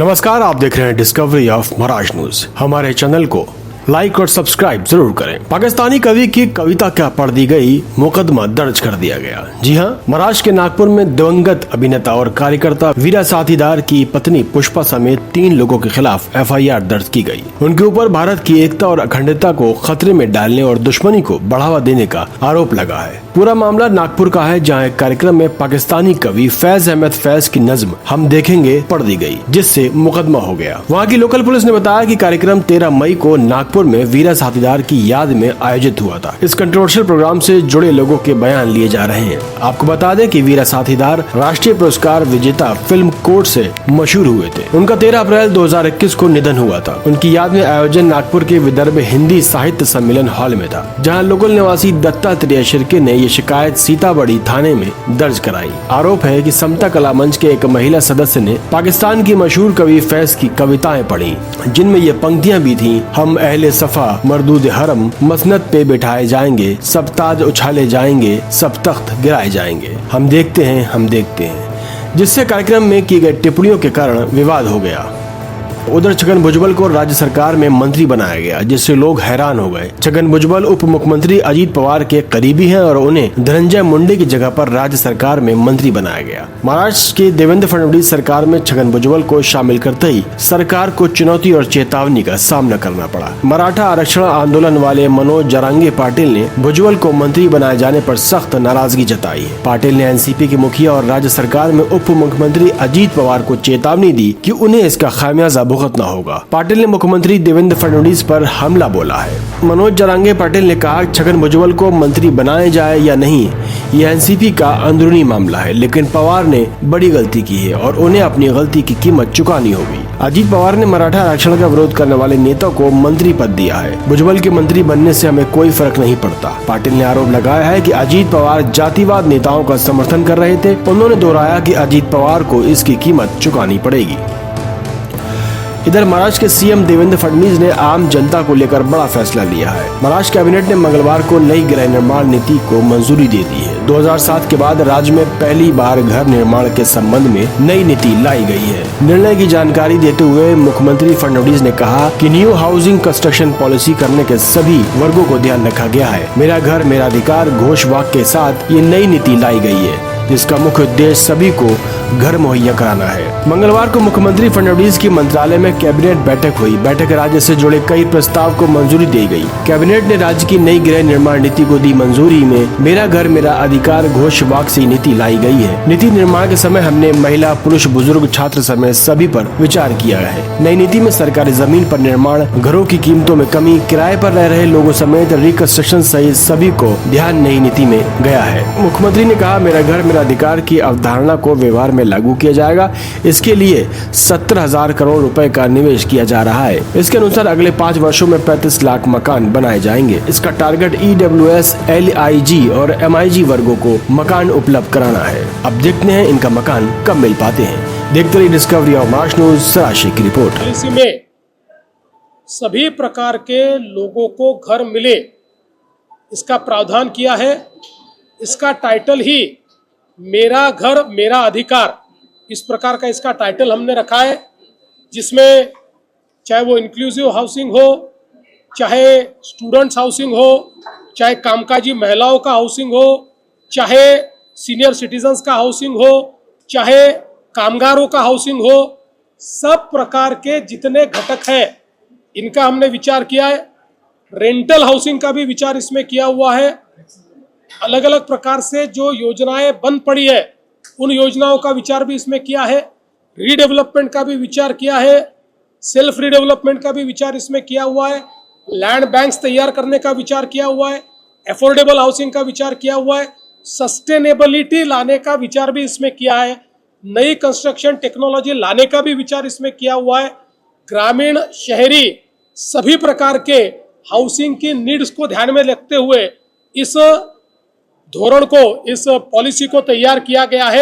नमस्कार, आप देख रहे हैं डिस्कवरी ऑफ महाराष्ट्र न्यूज। हमारे चैनल को लाइक और सब्सक्राइब जरूर करें। पाकिस्तानी कवि की कविता क्या पढ़ दी गई, मुकदमा दर्ज कर दिया गया। जी हां, महाराष्ट्र के नागपुर में दिवंगत अभिनेता और कार्यकर्ता वीरा साथीदार की पत्नी पुष्पा समेत 3 लोगों के खिलाफ FIR दर्ज की गई। उनके ऊपर भारत की एकता और अखंडता को खतरे में डालने और दुश्मनी को बढ़ावा देने का आरोप लगा है। पूरा मामला नागपुर का है, जहां एक कार्यक्रम में पाकिस्तानी कवि फैज अहमद फैज की नज्म हम देखेंगे पढ़ दी गई, जिससे मुकदमा हो गया। वहां की लोकल पुलिस ने बताया कि कार्यक्रम 13 मई को नागपुर में वीरा साथीदार की याद में आयोजित हुआ था। इस कंट्रोवर्शियल प्रोग्राम से जुड़े लोगों के बयान लिए जा रहे हैं। आपको बता दें कि वीरा साथीदार राष्ट्रीय पुरस्कार विजेता फिल्म कोर्ट से मशहूर हुए थे। उनका 13 अप्रैल 2021 को निधन हुआ था। उनकी याद में आयोजन नागपुर के विदर्भ हिंदी साहित्य सम्मेलन हॉल में था, जहाँ लोकल निवासी दत्तात्रेय शिर्के ने ये शिकायत सीताबड़ी थाने में दर्ज कराई। आरोप है कि समता कला मंच के एक महिला सदस्य ने पाकिस्तान की मशहूर कवि फैज की कविताएं पढ़ी, जिनमें ये पंक्तियां भी थीं। हम अहले सफा मरदूद हरम मसनद पे बिठाए जाएंगे, सब ताज उछाले जाएंगे, सब तख्त गिराए जाएंगे, हम देखते हैं, जिससे कार्यक्रम में की गई टिप्पणियों के कारण विवाद हो गया। उधर छगन भुजबल को राज्य सरकार में मंत्री बनाया गया, जिससे लोग हैरान हो गए। छगन भुजबल उप मुख्यमंत्री अजीत पवार के करीबी हैं और उन्हें धनंजय मुंडे की जगह पर राज्य सरकार में मंत्री बनाया गया। महाराष्ट्र के देवेंद्र फडणवीस सरकार में छगन भुजबल को शामिल करते ही सरकार को चुनौती और चेतावनी का सामना करना पड़ा। मराठा आरक्षण आंदोलन वाले मनोज जरांगे पाटिल ने भुजबल को मंत्री बनाए जाने पर सख्त नाराजगी जताई। पाटिल ने NCP के मुखिया और राज्य सरकार में उप मुख्यमंत्री अजीत पवार को चेतावनी दी कि उन्हें इसका खामियाजा भुगतना होगा। पाटिल ने मुख्यमंत्री देवेंद्र फडणवीस पर हमला बोला है। मनोज जरांगे पाटिल ने कहा, छगन भुजबल को मंत्री बनाया जाए या नहीं, ये NCP का अंदरूनी मामला है, लेकिन पवार ने बड़ी गलती की है और उन्हें अपनी गलती की कीमत चुकानी होगी। अजीत पवार ने मराठा आरक्षण का विरोध करने वाले नेता को मंत्री पद दिया है। भुजबल के मंत्री बनने से हमें कोई फर्क नहीं पड़ता। पाटिल ने आरोप लगाया है कि अजीत पवार जातिवाद नेताओं का समर्थन कर रहे थे। उन्होंने दोहराया कि अजीत पवार को इसकी कीमत चुकानी पड़ेगी। इधर महाराष्ट्र के CM देवेंद्र फडणवीस ने आम जनता को लेकर बड़ा फैसला लिया है। महाराष्ट्र कैबिनेट ने मंगलवार को नई गृह निर्माण नीति को मंजूरी दे दी है। 2007 के बाद राज्य में पहली बार घर निर्माण के संबंध में नई नीति लाई गई है। निर्णय की जानकारी देते हुए मुख्यमंत्री फडणवीस ने कहा कि न्यू हाउसिंग कंस्ट्रक्शन पॉलिसी करने के सभी वर्गों को ध्यान रखा गया है। मेरा घर मेरा अधिकार घोष वाक्य के साथ ये नई नीति लाई गई है, जिसका मुख्य उद्देश्य सभी को घर मुहैया कराना है। मंगलवार को मुख्यमंत्री फडणवीस की मंत्रालय में कैबिनेट बैठक हुई। बैठक राज्य से जुड़े कई प्रस्ताव को मंजूरी दी गई। कैबिनेट ने राज्य की नई गृह निर्माण नीति को दी मंजूरी में मेरा घर मेरा अधिकार घोष वाक्य से नीति लाई गई है। नीति निर्माण के समय हमने महिला, पुरुष, बुजुर्ग, छात्र समेत सभी पर विचार किया है। नई नीति में सरकारी जमीन पर निर्माण, घरों की कीमतों में कमी, किराए पर रह रहे लोगों समेत रिकंस्ट्रक्शन सहित सभी को ध्यान नई नीति में गया है। मुख्यमंत्री ने कहा, मेरा घर मेरा अधिकार की अवधारणा को व्यवहार में लागू किया जाएगा। इसके लिए 17,000 करोड़ रुपए का निवेश किया जा रहा है। इसके अनुसार अगले 5 वर्षों में 35 लाख मकान बनाए जाएंगे। इसका टारगेट EWS, LIG और MIG वर्गों को मकान उपलब्ध कराना है। अब देखते हैं इनका मकान कब मिल पाते हैं। देखते रहिए डिस्कवरी ऑफ महाराष्ट्र न्यूज। सराशी की रिपोर्ट। पॉलिसी में सभी प्रकार के लोगों को घर मिले, इसका प्रावधान किया है। इसका टाइटल ही मेरा घर मेरा अधिकार, इस प्रकार का इसका टाइटल हमने रखा है, जिसमें चाहे वो इंक्लूसिव हाउसिंग हो, चाहे स्टूडेंट्स हाउसिंग हो, चाहे कामकाजी महिलाओं का हाउसिंग हो, चाहे सीनियर सिटीजन्स का हाउसिंग हो, चाहे कामगारों का हाउसिंग हो, सब प्रकार के जितने घटक हैं इनका हमने विचार किया है। रेंटल हाउसिंग का भी विचार इसमें किया हुआ है। अलग अलग प्रकार से जो योजनाएं बंद पड़ी है उन योजनाओं का विचार भी इसमें किया है। रीडेवलपमेंट का भी विचार किया है। सेल्फ रीडेवलपमेंट का भी विचार इसमें किया हुआ है। लैंड बैंक्स तैयार करने का विचार किया हुआ है। अफोर्डेबल हाउसिंग का विचार किया हुआ है। सस्टेनेबिलिटी लाने का विचार भी इसमें किया है। नई कंस्ट्रक्शन टेक्नोलॉजी लाने का भी विचार इसमें किया हुआ है। ग्रामीण, शहरी सभी प्रकार के हाउसिंग की नीड्स को ध्यान में रखते हुए इस धोरण को, इस पॉलिसी को तैयार किया गया है।